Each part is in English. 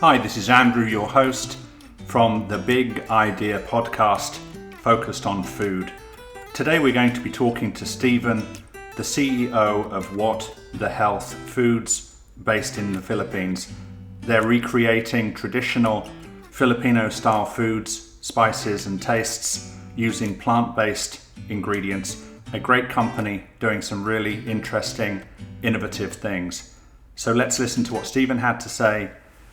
Hi, this is Andrew, your host from the Big Idea podcast focused on food. Today we're going to be talking to Stephen, the CEO of What the Health Foods based in the Philippines. They're recreating traditional Filipino style foods, spices and tastes using plant-based ingredients. A great company doing some really interesting, innovative things. So let's listen to what Stephen had to say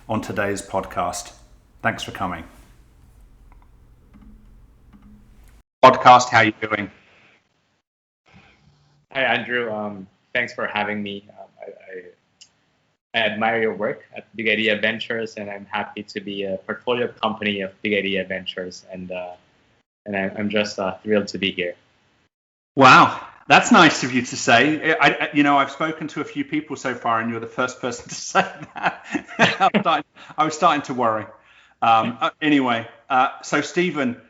on today's podcast. Thanks for coming. Podcast, how are you doing? Hi, Andrew. Thanks for having me. I admire your work at Big Idea Ventures, and I'm happy to be a portfolio company of Big Idea Ventures, and I'm just thrilled to be here. Wow, that's nice of you to say. I've spoken to a few people so far, and you're the first person to say that. I was starting to worry. Anyway, so Stephen,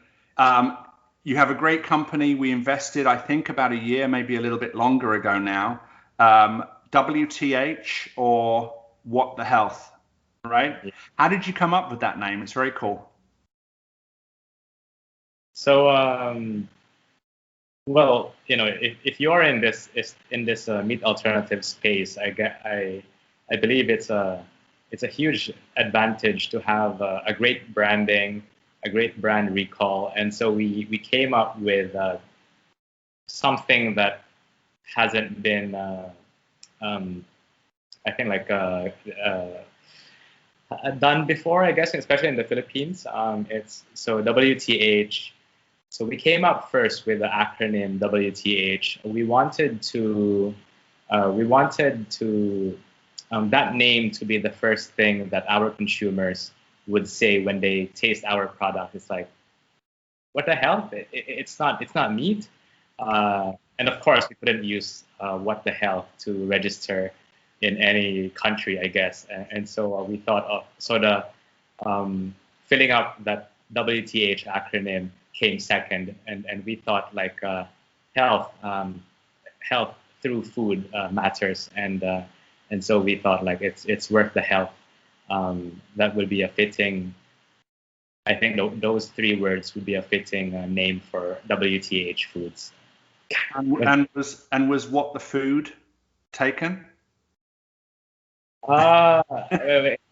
you have a great company. We invested, I think, about a year, maybe a little bit longer ago now. WTH, or What the Health, right? Yeah. How did you come up with that name? It's very cool. So, well, if you are in this meat alternative space, I believe it's a huge advantage to have a great branding, a great brand recall, and so we came up with something that hasn't been I think done before, I guess, especially in the Philippines. It's so WTH. So we came up first with the acronym WTH. We wanted that name to be the first thing that our consumers would say when they taste our product. It's like, what the hell? It's not meat. And of course, we couldn't use what the hell to register in any country, I guess. And so we thought of sort of filling up that WTH acronym came second, and we thought like health through food matters, and so we thought like it's worth the health. That would be a fitting. I think those three words would be a fitting name for WTH Foods. And was What the Food taken?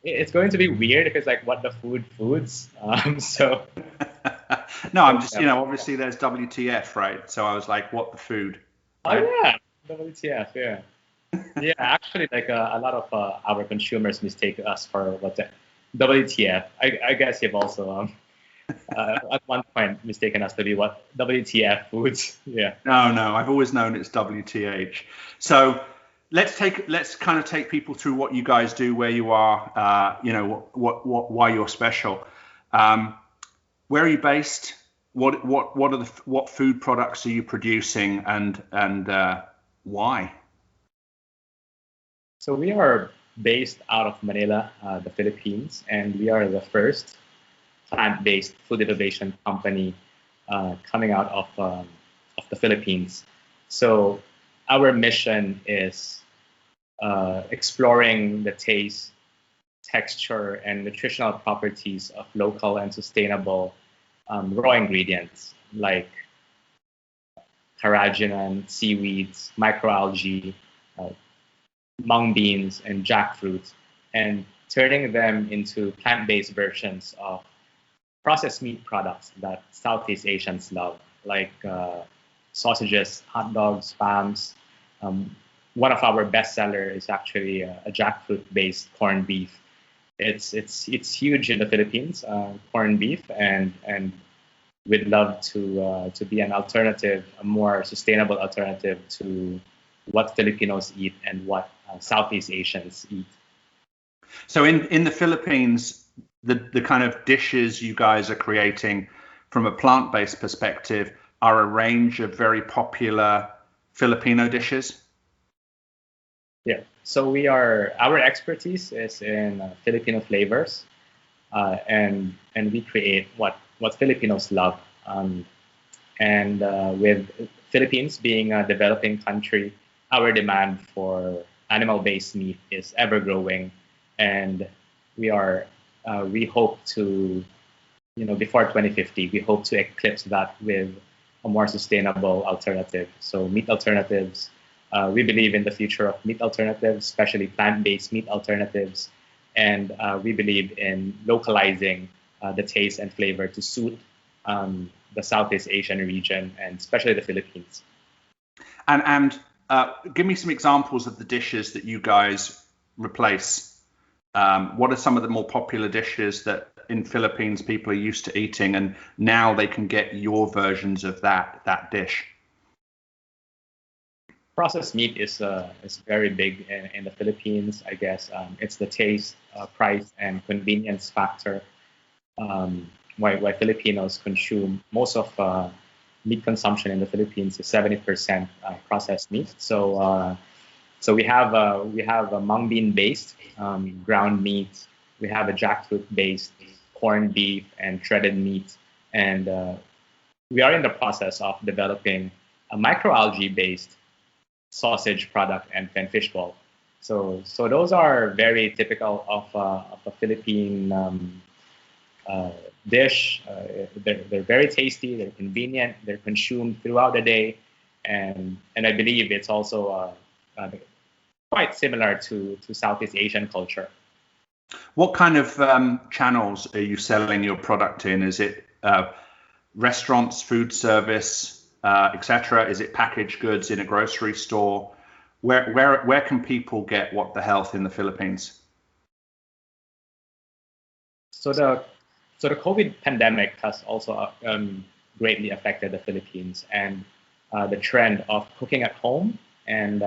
It's going to be weird because like what the foods. So. No, I'm just, obviously there's WTF, right? So I was like, What the Food? Right? Oh yeah, WTF, yeah. Yeah, actually, like a lot of our consumers mistake us for what the WTF. I guess you've also at one point mistaken us to be what WTF Foods. Yeah. No, I've always known it's WTH. So let's kind of take people through what you guys do, where you are, why you're special. Where are you based? What food products are you producing, and why? So we are based out of Manila, the Philippines, and we are the first plant-based food innovation company coming out of the Philippines. So our mission is exploring the taste, texture, and nutritional properties of local and sustainable raw ingredients like carrageenan, seaweeds, microalgae, mung beans, and jackfruit, and turning them into plant-based versions of processed meat products that Southeast Asians love, like sausages, hot dogs, spams. One of our bestsellers is actually a jackfruit-based corned beef. It's huge in the Philippines, corned beef, and we'd love to be an alternative, a more sustainable alternative to what Filipinos eat and what Southeast Asians eat. So in the Philippines, the kind of dishes you guys are creating from a plant-based perspective are a range of very popular Filipino dishes? Yeah. So our expertise is in Filipino flavors, and we create what Filipinos love. And with Philippines being a developing country, our demand for animal-based meat is ever growing, and we are we hope to, before 2050, we hope to eclipse that with a more sustainable alternative. So meat alternatives. We believe in the future of meat alternatives, especially plant-based meat alternatives, and we believe in localizing the taste and flavor to suit the Southeast Asian region and especially the Philippines. And give me some examples of the dishes that you guys replace. What are some of the more popular dishes that in Philippines people are used to eating, and now they can get your versions of that dish? Processed meat is very big in the Philippines. I guess it's the taste, price, and convenience factor. Why Filipinos consume most of meat consumption in the Philippines is 70% processed meat. So we have a mung bean based ground meat. We have a jackfruit based corned beef and shredded meat, and we are in the process of developing a microalgae based sausage product and fish ball. So those are very typical of a Philippine dish. They're very tasty. They're convenient. They're consumed throughout the day, and I believe it's also quite similar to Southeast Asian culture. What kind of channels are you selling your product in? Is it restaurants, food service, etc.? Is it packaged goods in a grocery store? Where can people get What the Health in the Philippines? So the COVID pandemic has also greatly affected the Philippines, and the trend of cooking at home and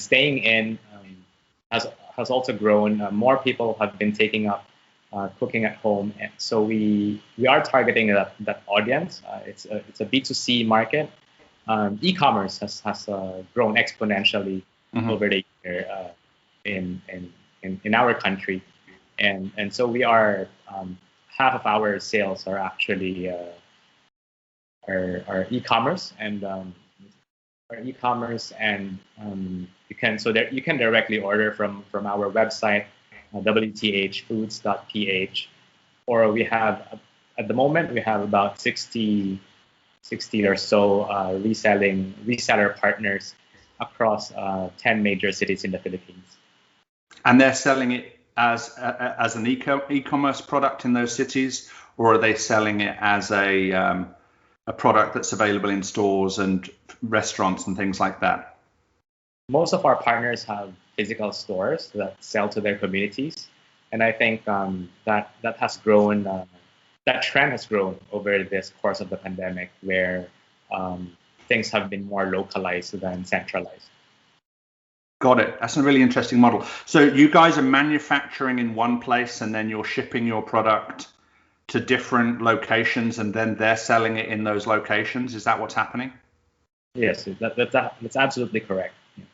staying in has also grown. More people have been taking up cooking at home, and so we are targeting that audience. It's a B2C market. E-commerce has grown exponentially over the year in our country, and so we are half of our sales are actually are e-commerce and you can directly order from our website WTHfoods.ph, or we have at the moment we have about 60 or so reseller partners across 10 major cities in the Philippines. And they're selling it as an e-commerce product in those cities, or are they selling it as a product that's available in stores and restaurants and things like that? Most of our partners have physical stores that sell to their communities, and I think that has grown. That trend has grown over this course of the pandemic, where things have been more localized than centralized. Got it. That's a really interesting model. So you guys are manufacturing in one place, and then you're shipping your product to different locations, and then they're selling it in those locations. Is that what's happening? Yes, that's absolutely correct. Yeah.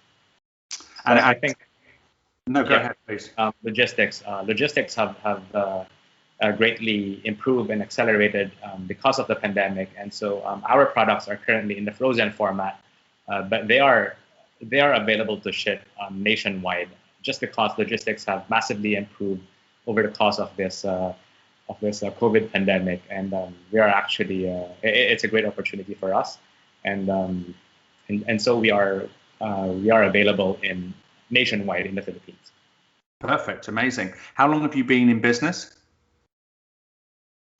And I think. No, go ahead, please. Logistics have greatly improved and accelerated because of the pandemic, and so our products are currently in the frozen format, but they are available to ship nationwide, just because logistics have massively improved over the course of this COVID pandemic, and we are actually it's a great opportunity for us, and so we are available in nationwide in the Philippines. Perfect, amazing. How long have you been in business?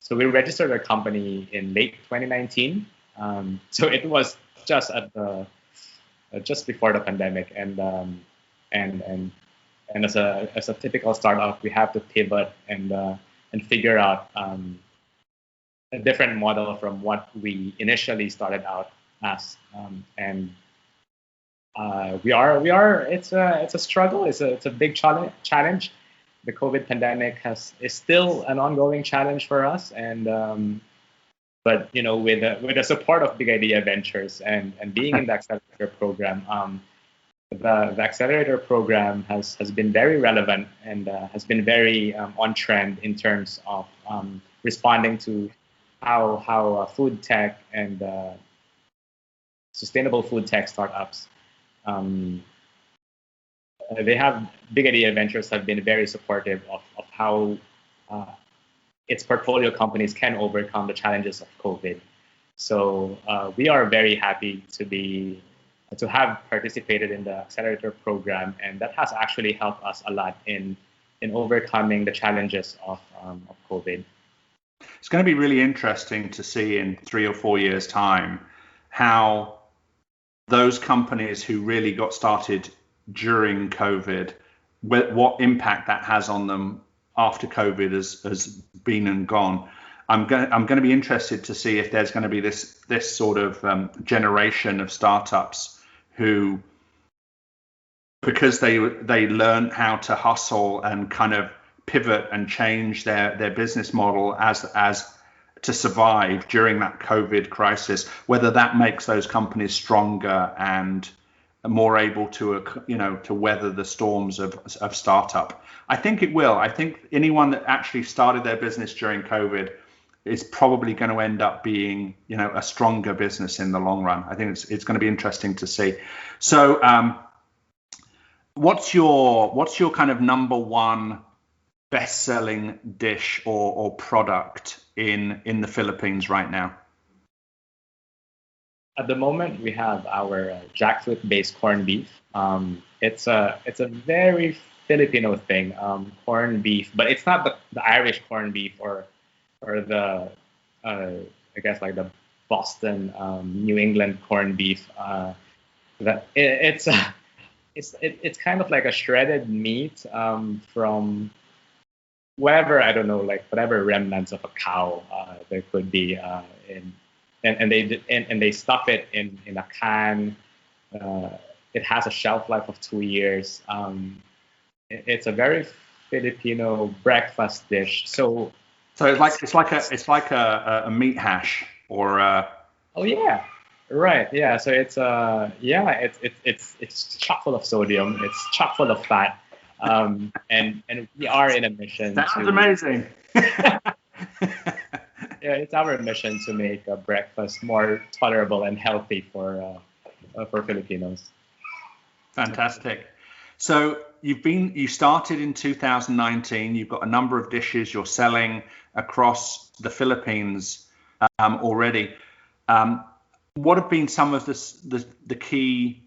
So we registered our company in late 2019. So it was just just before the pandemic, and as a typical startup, we have to pivot and figure out a different model from what we initially started out as, and we are. It's a struggle. It's a big challenge. The COVID pandemic is still an ongoing challenge for us, and but with the support of Big Idea Ventures and being in the accelerator program, the accelerator program has been very relevant and has been very on trend in terms of responding to how food tech and sustainable food tech startups they have Big Idea Ventures have been very supportive of how its portfolio companies can overcome the challenges of COVID. So we are very happy to have participated in the accelerator program, and that has actually helped us a lot in overcoming the challenges of COVID. It's going to be really interesting to see in 3 or 4 years' time how those companies who really got started during COVID, what impact that has on them after COVID has been and gone. I'm going to be interested to see if there's going to be this sort of generation of startups who, because they learn how to hustle and kind of pivot and change their business model as to survive during that COVID crisis, whether that makes those companies stronger and more able to to weather the storms of startup. I think it will. I think anyone that actually started their business during COVID is probably going to end up being a stronger business in the long run. I think it's going to be interesting to see. So what's your kind of number one best-selling dish or product in the Philippines right now? At the moment, we have our jackfruit-based corned beef. It's a very Filipino thing, corned beef, but it's not the Irish corned beef or the I guess like the Boston, New England corned beef. It's kind of like a shredded meat from whatever, I don't know, like whatever remnants of a cow there could be and they stuff it in a can. It has a shelf life of 2 years. It's a very Filipino breakfast dish. So it's like a meat hash or oh yeah, right, yeah. So it's it's chock full of sodium. It's chock full of fat. And we are in a mission. Sounds amazing. Yeah, it's our mission to make breakfast more tolerable and healthy for Filipinos. Fantastic. So you started in 2019. You've got a number of dishes you're selling across the Philippines already. What have been some of the key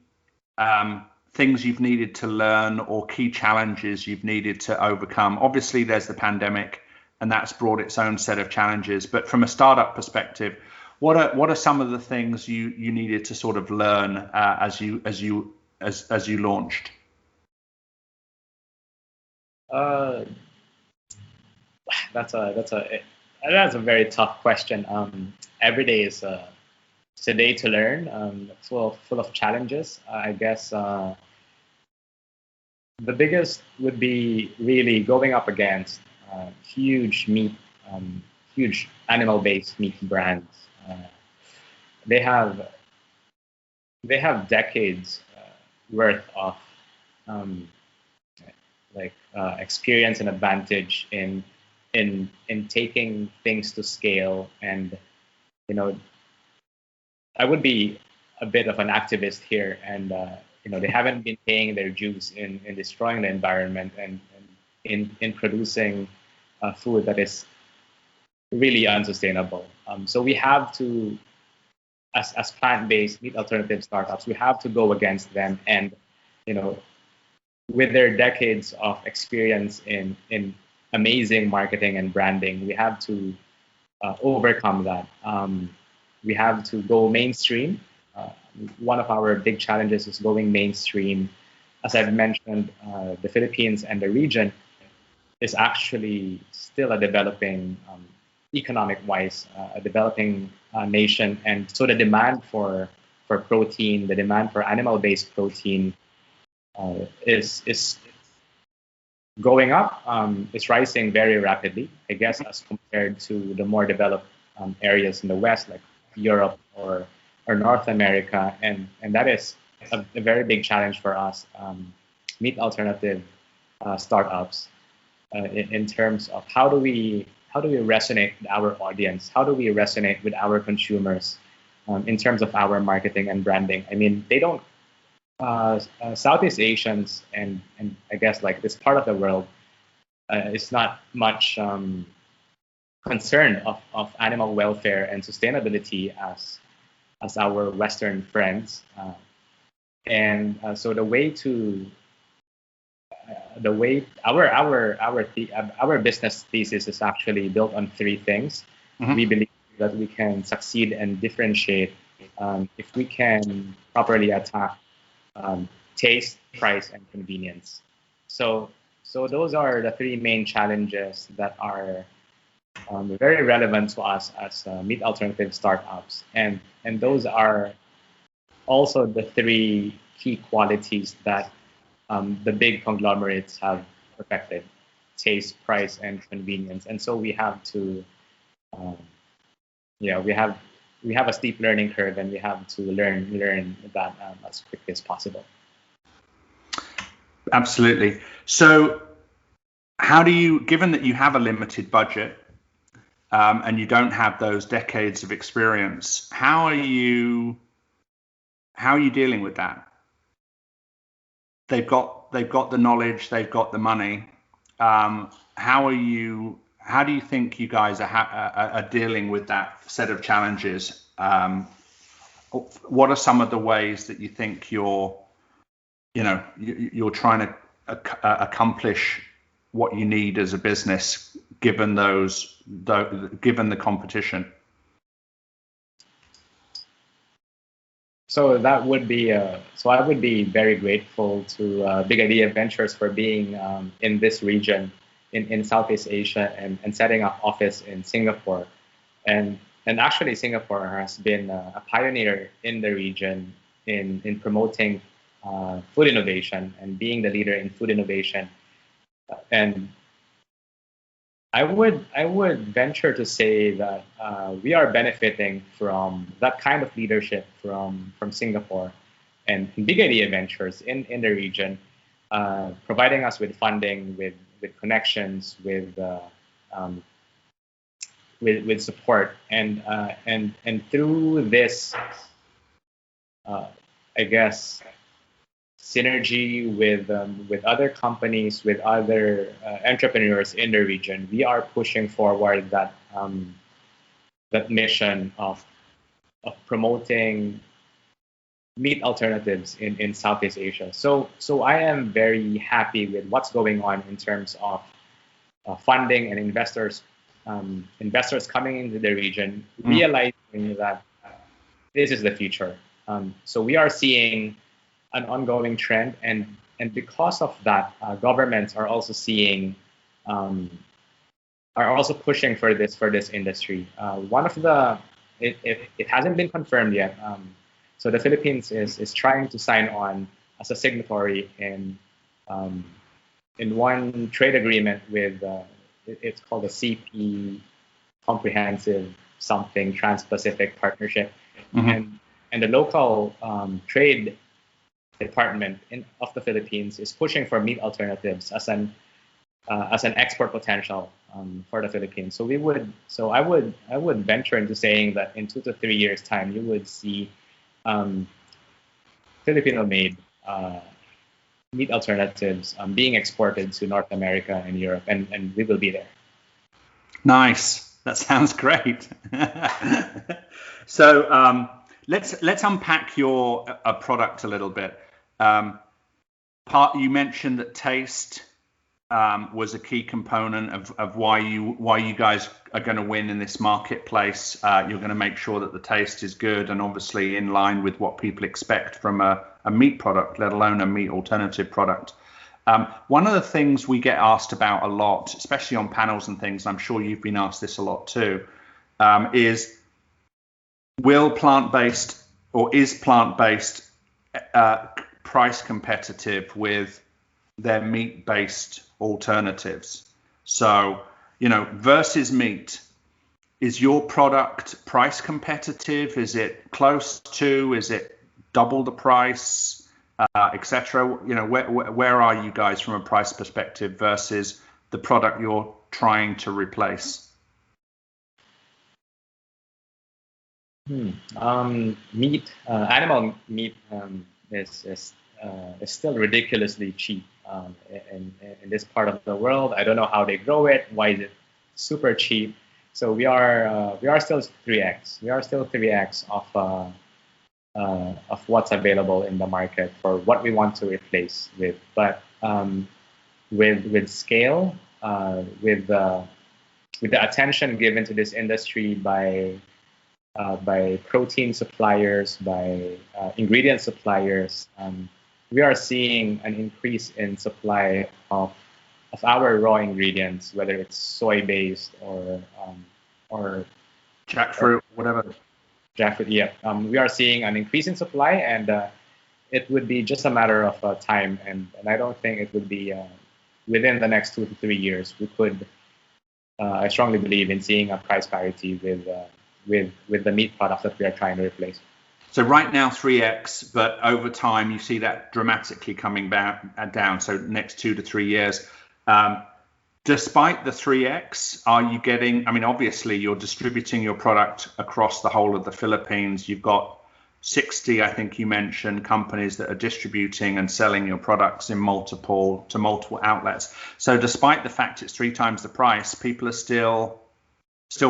things you've needed to learn or key challenges you've needed to overcome? Obviously, there's the pandemic, and that's brought its own set of challenges. But from a startup perspective, what are some of the things you needed to sort of learn as you launched? That's a very tough question. Every day is a day to learn. Full of challenges. I guess the biggest would be really going up against huge animal-based meat brands. They have decades worth of experience and advantage in taking things to scale, and I would be a bit of an activist here, and they haven't been paying their dues in destroying the environment and in producing food that is really unsustainable. So we have to, as plant-based meat alternative startups, we have to go against them, and with their decades of experience in amazing marketing and branding, we have to overcome that. We have to go mainstream. One of our big challenges is going mainstream. As I've mentioned, the Philippines and the region is actually still a developing, economic-wise, a developing nation, and so the demand for protein, the demand for animal-based protein, is going up. It's rising very rapidly, I guess, as compared to the more developed areas in the West, like Europe or North America, and that is a very big challenge for us, meat alternative startups, in terms of how do we resonate with our audience, how do we resonate with our consumers, in terms of our marketing and branding. I mean, they don't Southeast Asians and I guess like this part of the world is not much concerned of animal welfare and sustainability as our Western friends. So the way our business thesis is actually built on three things. Mm-hmm. We believe that we can succeed and differentiate if we can properly attack taste, price, and convenience. So those are the three main challenges that are very relevant to us as meat alternative startups, and those are also the three key qualities that the big conglomerates have perfected: taste, price, and convenience. And so we have to, we have a steep learning curve, and we have to learn that as quickly as possible. Absolutely. So, how do you, given that you have a limited budget and you don't have those decades of experience, how are you dealing with that? They've got the knowledge, they've got the money. How do you think you guys are dealing with that set of challenges? What are some of the ways that you think you're trying to accomplish what you need as a business, given the competition? So that would be so I would be very grateful to Big Idea Ventures for being in this region in Southeast Asia and setting up office in Singapore. And actually Singapore has been a pioneer in the region in promoting food innovation and being the leader in food innovation. And I would venture to say that we are benefiting from that kind of leadership from Singapore and Big Idea Ventures in the region, providing us with funding, with connections, with support, and through this, I guess, synergy with other companies, with other entrepreneurs in the region, we are pushing forward that mission of promoting meat alternatives in Southeast Asia. So I am very happy with what's going on in terms of funding and investors coming into the region, realizing that this is the future. So we are seeing an ongoing trend, and because of that, governments are also seeing, are also pushing for this industry. One of the, it hasn't been confirmed yet. So the Philippines is trying to sign on as a signatory in one trade agreement with it's called the CP, Comprehensive something Trans-Pacific Partnership, and the local trade department of the Philippines is pushing for meat alternatives as an export potential for the Philippines. So I would venture into saying that in 2 to 3 years' time, you would see Filipino-made meat alternatives being exported to North America and Europe, and we will be there. Nice. That sounds great. So let's unpack your product a little bit. You mentioned that taste was a key component of why you guys are going to win in this marketplace. You're going to make sure that the taste is good and obviously in line with what people expect from a meat product, let alone a meat alternative product. One of the things we get asked about a lot, especially on panels and things, and I'm sure you've been asked this a lot too, is will plant-based or is plant-based price competitive with their meat-based alternatives? So, versus meat, is your product price competitive? Is it close to? Is it double the price, etc.? Where are you guys from a price perspective versus the product you're trying to replace? Meat, animal meat is is still ridiculously cheap in this part of the world. I don't know how they grow it. Why is it super cheap? So we are still 3x. We are still 3x of what's available in the market for what we want to replace with. But with scale, with the attention given to this industry by protein suppliers, by ingredient suppliers, we are seeing an increase in supply of our raw ingredients, whether it's soy-based or Jackfruit, whatever. Jackfruit. Yeah, we are seeing an increase in supply, and it would be just a matter of time. And I don't think it would be within the next 2 to 3 years. We could. I strongly believe in seeing a price parity with the meat products that we are trying to replace. So right now 3x, but over time you see that dramatically coming back down. So next 2 to 3 years. Despite the 3x, are you getting, I mean, obviously you're distributing your product across the whole of the Philippines. You've got 60, I think you mentioned, companies that are distributing and selling your products in multiple outlets. So despite the fact it's 3 times the price, people are still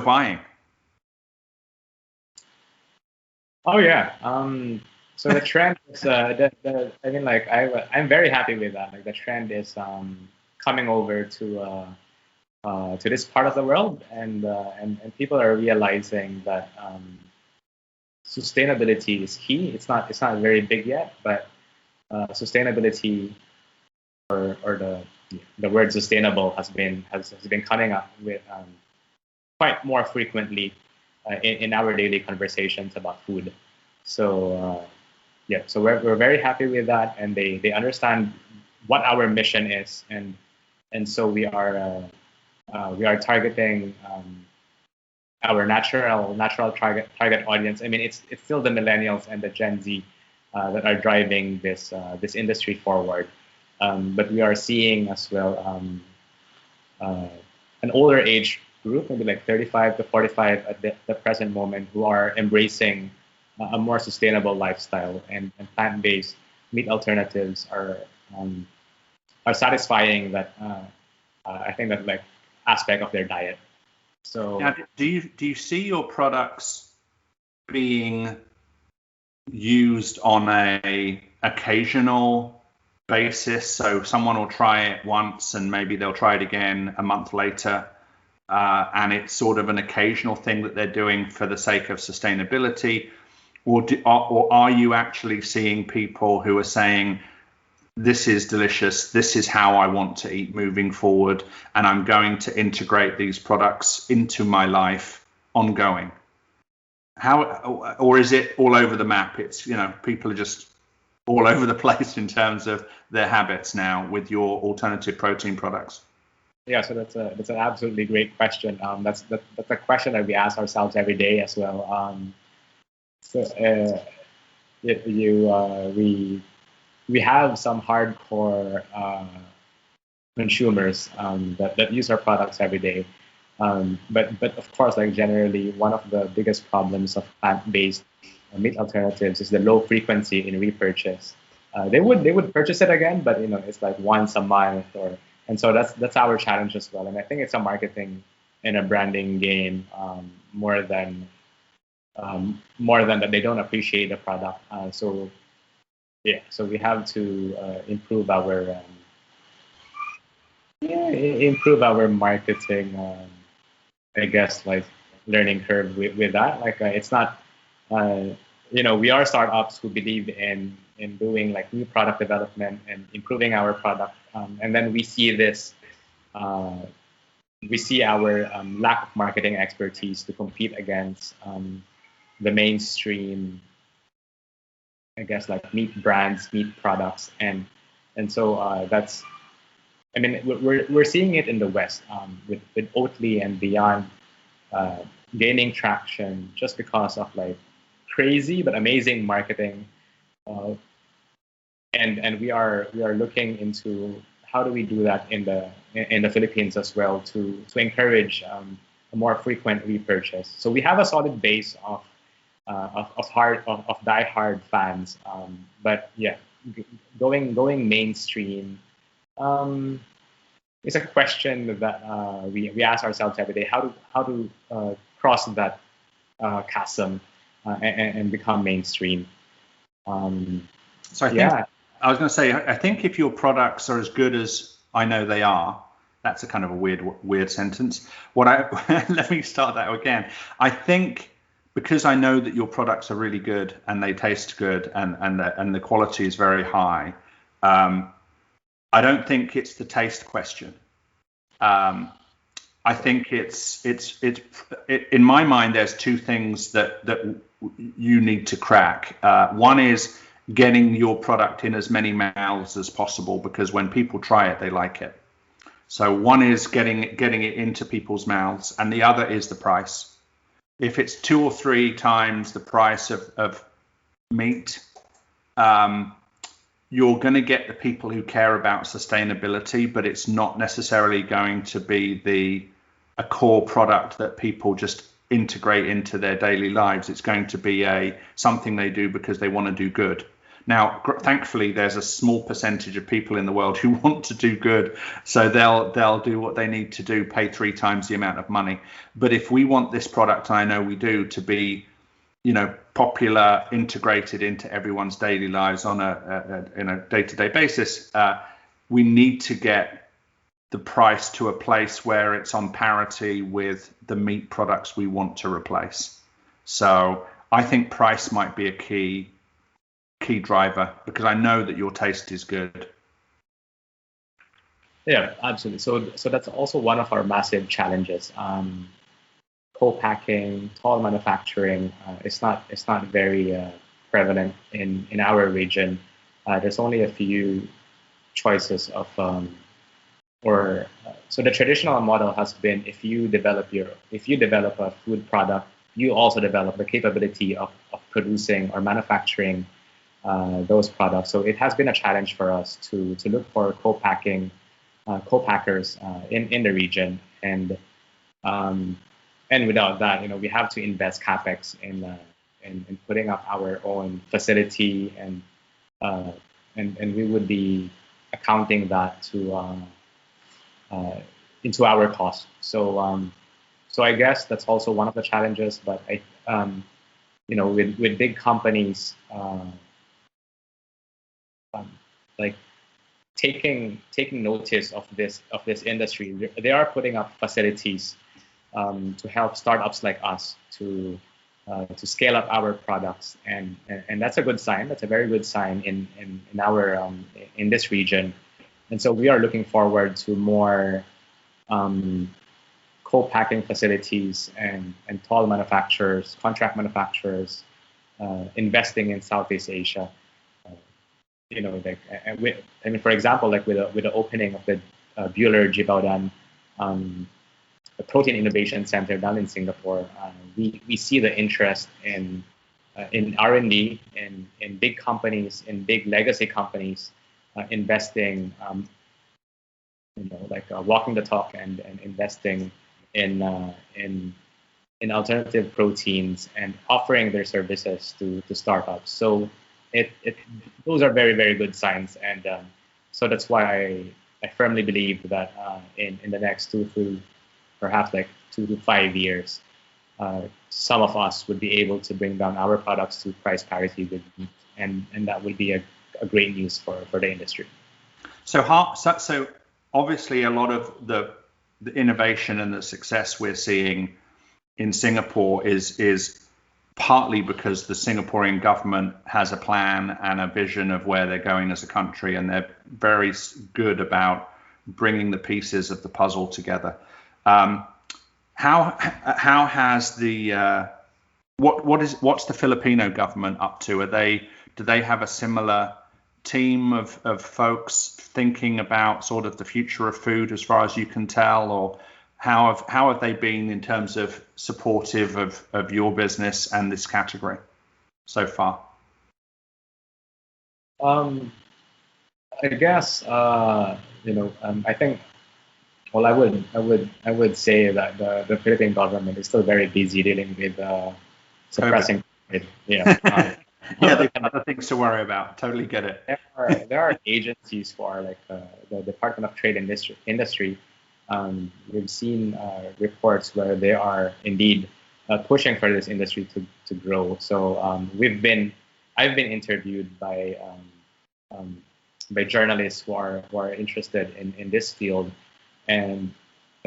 buying. Oh yeah. So the trend is I mean, like I'm very happy with that. Like the trend is coming over to this part of the world, and people are realizing that sustainability is key. It's not very big yet, but sustainability or the word sustainable has been coming up with quite more frequently in our daily conversations about food. So yeah, so we're very happy with that, and they understand what our mission is, and so we are targeting our natural target audience. I mean, it's still the millennials and the Gen Z that are driving this industry forward, but we are seeing as well an older age group, maybe like 35 to 45 at the present moment, who are embracing a more sustainable lifestyle, and plant-based meat alternatives are satisfying that I think that like aspect of their diet. So now, do you see your products being used on a occasional basis? So someone will try it once and maybe they'll try it again a month later, and it's sort of an occasional thing that they're doing for the sake of sustainability, or are you actually seeing people who are saying, this is delicious, this is how I want to eat moving forward, and I'm going to integrate these products into my life ongoing? How, or is it all over the map? It's, you know, people are just all over the place in terms of their habits now with your alternative protein products. Yeah, so that's an absolutely great question. That's a question that we ask ourselves every day as well. We have some hardcore consumers that use our products every day, but of course, like generally, one of the biggest problems of plant-based meat alternatives is the low frequency in repurchase. They would purchase it again, but you know, it's like once a month, and so that's our challenge as well. And I think it's a marketing and a branding game more than that they don't appreciate the product. So yeah, so we have to improve our marketing. I guess like learning curve with that. Like it's not, you know, we are startups who believe in doing like new product development and improving our product, and then we see this. We see our lack of marketing expertise to compete against the mainstream, I guess, like meat brands, meat products, and so that's. I mean, we're seeing it in the West with Oatly and Beyond gaining traction just because of like crazy but amazing marketing, and we are looking into how do we do that in the Philippines as well to encourage a more frequent repurchase. So we have a solid base of die-hard fans, but yeah, going mainstream is a question that we ask ourselves every day. How to cross that chasm and become mainstream. So I was going to say, I think if your products are as good as I know they are, that's a kind of a weird sentence. Let me start that again. I think because I know that your products are really good and they taste good and the quality is very high, I don't think it's the taste question. I think it's in my mind, there's two things that you need to crack. One is getting your product in as many mouths as possible, because when people try it, they like it. So one is getting it into people's mouths, and the other is the price. If it's 2 or 3 times the price of meat, you're going to get the people who care about sustainability, but it's not necessarily going to be a core product that people just integrate into their daily lives. It's going to be something they do because they want to do good. Now, thankfully, there's a small percentage of people in the world who want to do good, so they'll do what they need to do, pay 3 times the amount of money. But if we want this product, I know we do, to be, popular, integrated into everyone's daily lives on a day-to-day basis, we need to get the price to a place where it's on parity with the meat products we want to replace. So I think price might be a key driver, because I know that your taste is good. Yeah, absolutely. So that's also one of our massive challenges. Co-packing, toll manufacturing, it's not very prevalent in our region. There's only a few choices of so the traditional model has been, if you develop a food product, you also develop the capability of producing or manufacturing those products. So it has been a challenge for us to look for co-packers in the region, and without that, we have to invest capex in putting up our own facility, and we would be accounting that into our cost. So I guess that's also one of the challenges. But with big companies, like taking notice of this industry, they are putting up facilities to help startups like us to scale up our products, and that's a good sign. That's a very good sign in our in this region. And so we are looking forward to more co-packing facilities and toll manufacturers, contract manufacturers, investing in Southeast Asia. For example, like with the opening of the Bueller Jibaudan the Protein Innovation Center down in Singapore, we see the interest in R&D, in big companies, in big legacy companies, investing, walking the talk and investing in alternative proteins and offering their services to startups. So those are very, very good signs, and so that's why I firmly believe that in the next 2 to 5 years, some of us would be able to bring down our products to price parity with meat, and that would be a great news for the industry. So obviously a lot of the innovation and the success we're seeing in Singapore is partly because the Singaporean government has a plan and a vision of where they're going as a country, and they're very good about bringing the pieces of the puzzle together. How has what's the Filipino government up to? Do they have a similar team of folks thinking about sort of the future of food, as far as you can tell, or how have they been in terms of supportive of your business and this category so far? I guess I think. Well, I would say that the Philippine government is still very busy dealing with suppressing it. Yeah. Yeah, they've got other things to worry about. Totally get it. There are agencies for like the Department of Trade industry. We've seen reports where they are indeed pushing for this industry to grow. So I've been interviewed by journalists who are interested in this field, and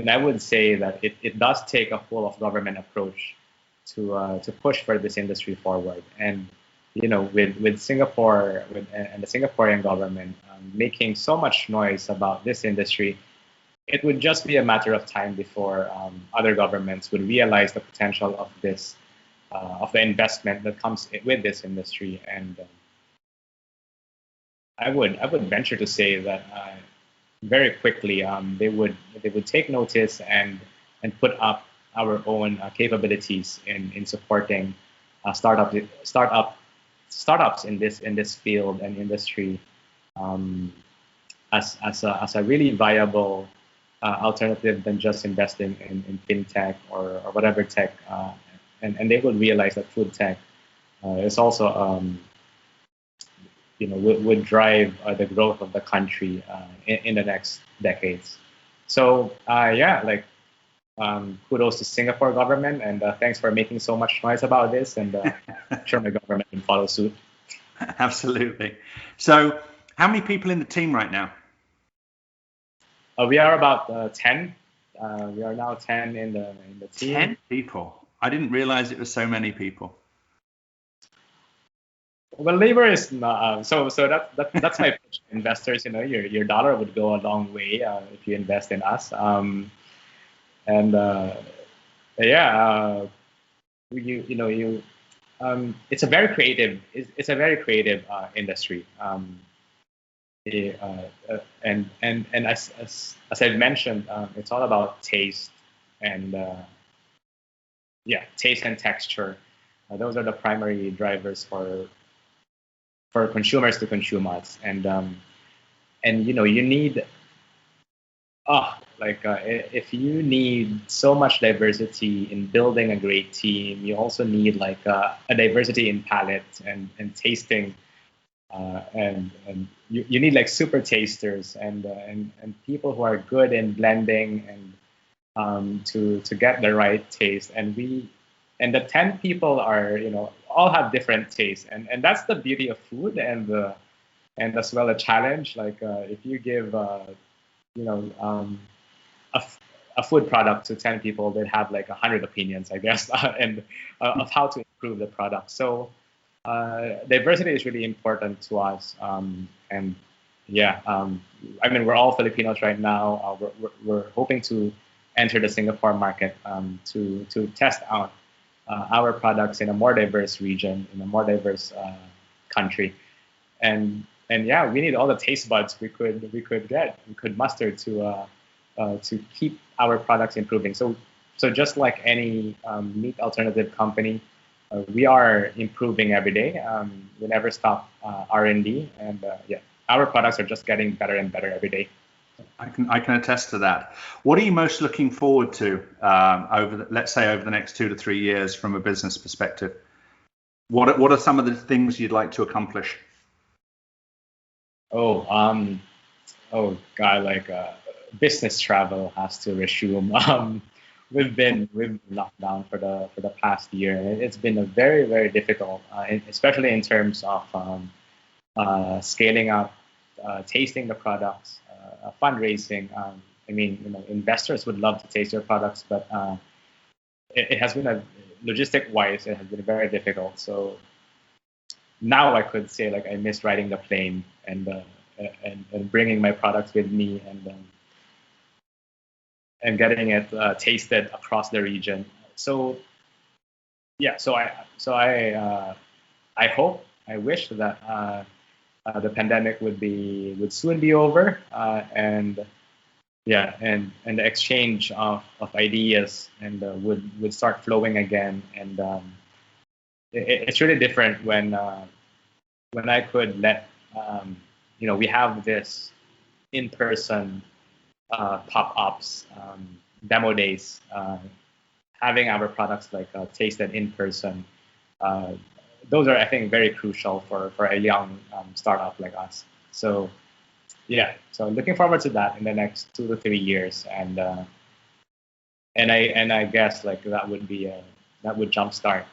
I would say that it does take a full of government approach to push for this industry forward. And with Singapore and the Singaporean government making so much noise about this industry, it would just be a matter of time before other governments would realize the potential of this of the investment that comes with this industry. And I would venture to say that very quickly they would take notice and put up our own capabilities in supporting startups in this field and industry as a really viable alternative than just investing in fintech or whatever tech, and they would realize that food tech is also would drive the growth of the country in the next decades. So kudos to Singapore government, and thanks for making so much noise about this, and I'm sure my government will follow suit. Absolutely. So how many people in the team right now? We are about 10. We are now 10 in the team. 10 people. I didn't realize it was so many people. Well, labor is not, so that's my pitch to investors. Your dollar would go a long way if you invest in us. It's a very creative. It's a very creative industry. And as I've mentioned, it's all about taste and taste and texture. Those are the primary drivers for consumers to consume us. And you need if you need so much diversity in building a great team, you also need like a diversity in palate and tasting. And you need like super tasters and people who are good in blending and to get the right taste. And the 10 people are all have different tastes, and that's the beauty of food, and as well a challenge. Like if you give a food product to 10 people, they'd have like 100 opinions, I guess, and of how to improve the product. So diversity is really important to us, I mean, we're all Filipinos right now. We're hoping to enter the Singapore market to test out our products in a more diverse region, in a more diverse country, and we need all the taste buds we could muster to keep our products improving. So just like any meat alternative company, we are improving every day. We never stop R&D, and our products are just getting better and better every day. I can attest to that. What are you most looking forward to over the next 2 to 3 years from a business perspective? What are some of the things you'd like to accomplish? God, like business travel has to resume. We've been locked down for the past year. It's been a very, very difficult, especially in terms of scaling up, tasting the products, fundraising. I mean, investors would love to taste your products, but it has been logistic-wise, it has been very difficult. So now I could say like I miss riding the plane and bringing my products with me and getting it tasted across the region. So I wish that the pandemic would soon be over, and the exchange of ideas and would start flowing again. And it's really different when I could let we have this in-person pop-ups, demo days, having our products like tasted in person. those are, I think, very crucial for a young startup like us. So yeah, so looking forward to that in the next 2 to 3 years, and I guess like that would be that would jumpstart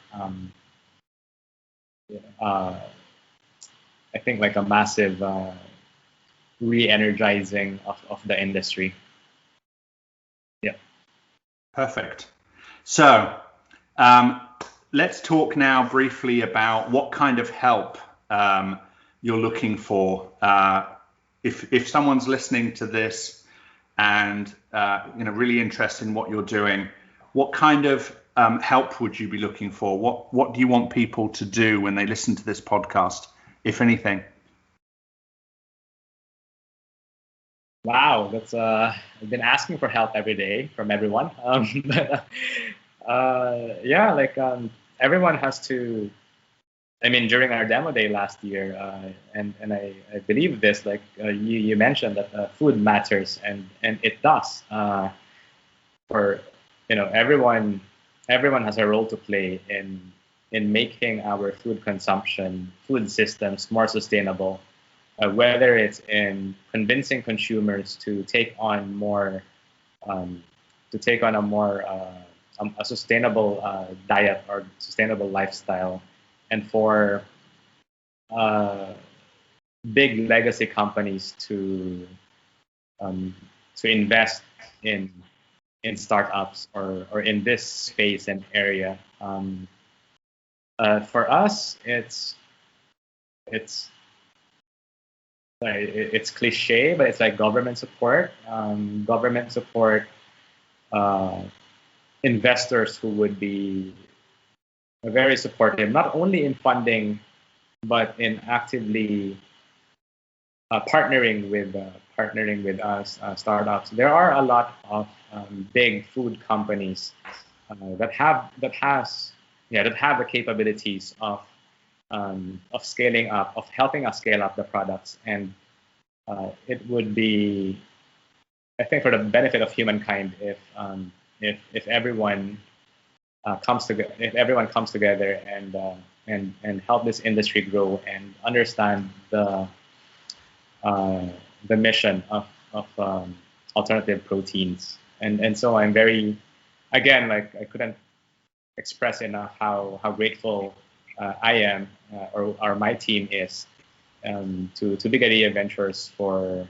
I think like a massive re-energizing of the industry. Yeah. Perfect. So let's talk now briefly about what kind of help you're looking for. If someone's listening to this and really interested in what you're doing, what kind of help would you be looking for? What do you want people to do when they listen to this podcast, if anything? Wow, that's I've been asking for help every day from everyone. Yeah, like everyone has to. I mean, during our demo day last year, and I believe this, like you mentioned that food matters, and it does. For everyone has a role to play in making our food systems more sustainable. Whether it's in convincing consumers to take on a more a sustainable diet or sustainable lifestyle, and for big legacy companies to invest in startups or in this space and area. For us, it's cliche, but it's like government support, investors who would be very supportive, not only in funding, but in actively partnering with us startups. There are a lot of big food companies that have the capabilities of scaling up, of helping us scale up the products, and it would be, I think, for the benefit of humankind if everyone comes together and help this industry grow and understand the mission of alternative proteins. And so I'm very, again, like I couldn't express enough how grateful I am or my team is to Big Idea Ventures for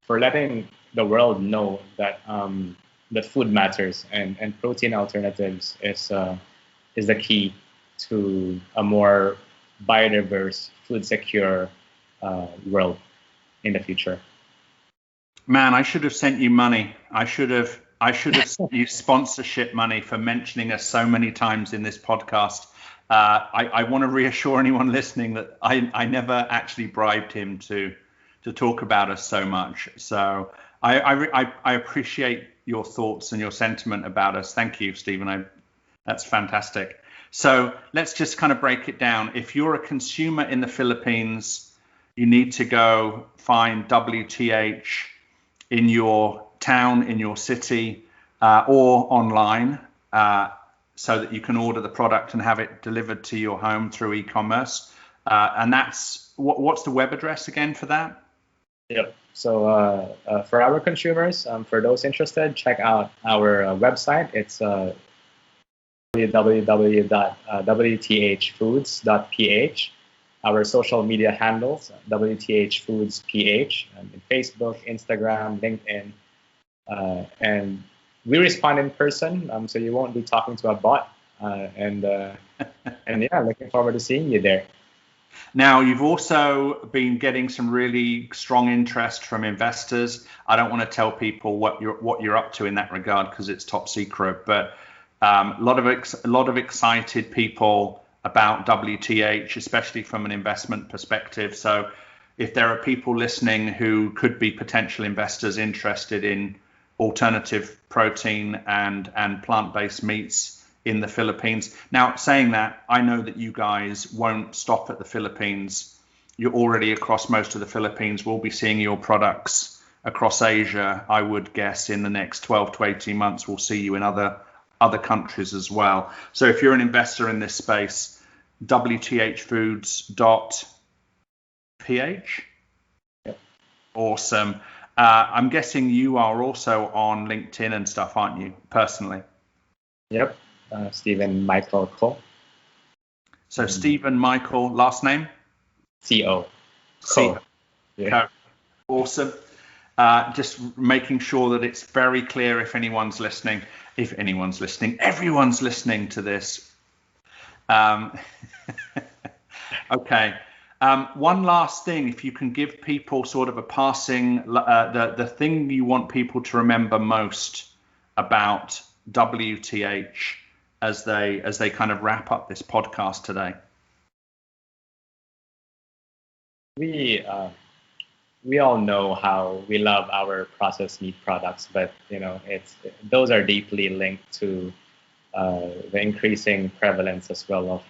letting the world know that that food matters, and protein alternatives is the key to a more biodiverse, food secure world in the future. Man, I should have sent you money. I should have sent you sponsorship money for mentioning us so many times in this podcast. I want to reassure anyone listening that I never actually bribed him to talk about us so much. So I appreciate your thoughts and your sentiment about us. Thank you, Stephen. That's fantastic. So let's just kind of break it down. If you're a consumer in the Philippines, you need to go find WTH in your town, in your city, or online, so that you can order the product and have it delivered to your home through e-commerce. And that's what's the web address again for that? Yep. So for our consumers, for those interested, check out our website. It's www.wthfoods.ph. Our social media handles, WTH Foods PH, in Facebook, Instagram, LinkedIn, and we respond in person, so you won't be talking to a bot. And yeah, looking forward to seeing you there. Now, you've also been getting some really strong interest from investors. I don't want to tell people what you're up to in that regard because it's top secret, but a lot of excited people about WTH, especially from an investment perspective. So if there are people listening who could be potential investors interested in alternative protein and plant-based meats in the Philippines. Now, saying that, I know that you guys won't stop at the Philippines. You're already across most of the Philippines. We'll be seeing your products across Asia. I would guess in the next 12 to 18 months, we'll see you in other other countries as well. So if you're an investor in this space, WTHfoods.ph. Yep. Awesome. I'm guessing you are also on LinkedIn and stuff, aren't you, personally? Yep. Stephen Michael Cole. So Stephen Michael, last name? C-O. C-O. Yeah. Awesome. Just making sure that it's very clear if everyone's listening to this. Okay. One last thing, if you can give people sort of a passing, the thing you want people to remember most about WTH as they kind of wrap up this podcast today. We all know how we love our processed meat products, but those are deeply linked to the increasing prevalence as well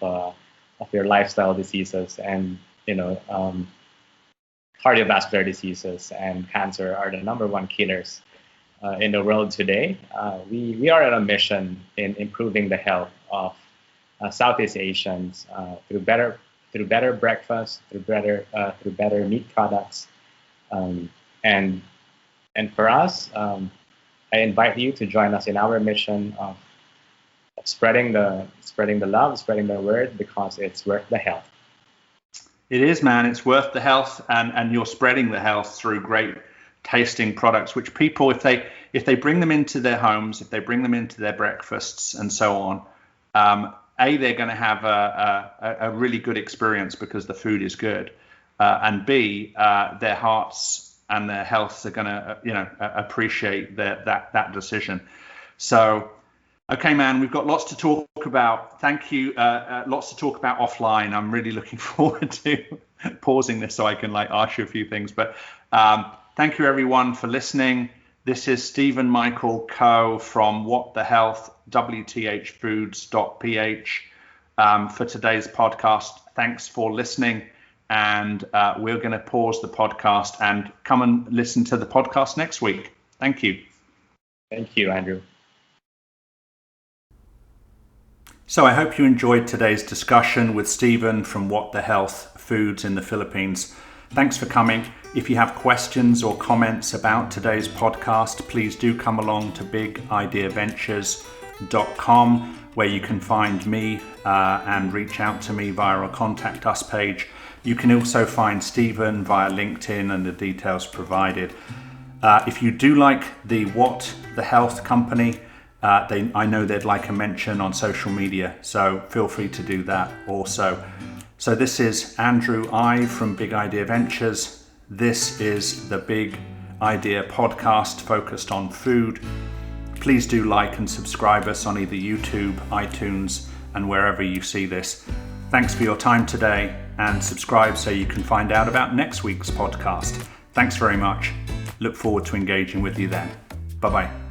of your lifestyle diseases, and cardiovascular diseases and cancer are the number one killers in the world today. We are on a mission in improving the health of Southeast Asians through better breakfast, through better meat products, and for us, I invite you to join us in our mission of spreading the love, spreading the word, because it's worth the health. It is, man. It's worth the health, and you're spreading the health through great tasting products, which people, if they bring them into their homes, if they bring them into their breakfasts and so on, they're going to have a really good experience because the food is good, and B, their hearts and their health are going to appreciate that decision. So. Okay, man, we've got lots to talk about. Thank you. Lots to talk about offline. I'm really looking forward to pausing this so I can ask you a few things. But thank you, everyone, for listening. This is Stephen Michael Coe from What the Health, WTHfoods.ph for today's podcast. Thanks for listening. And we're going to pause the podcast and come and listen to the podcast next week. Thank you. Thank you, Andrew. So I hope you enjoyed today's discussion with Stephen from What the Health Foods in the Philippines. Thanks for coming. If you have questions or comments about today's podcast, please do come along to bigideaventures.com, where you can find me and reach out to me via our Contact Us page. You can also find Stephen via LinkedIn and the details provided. If you do like the What the Health company, I know they'd like a mention on social media, so feel free to do that also. So this is Andrew I from Big Idea Ventures. This is the Big Idea podcast focused on food. Please do like and subscribe us on either YouTube, iTunes, and wherever you see this. Thanks for your time today, and subscribe so you can find out about next week's podcast. Thanks very much. Look forward to engaging with you then. Bye-bye.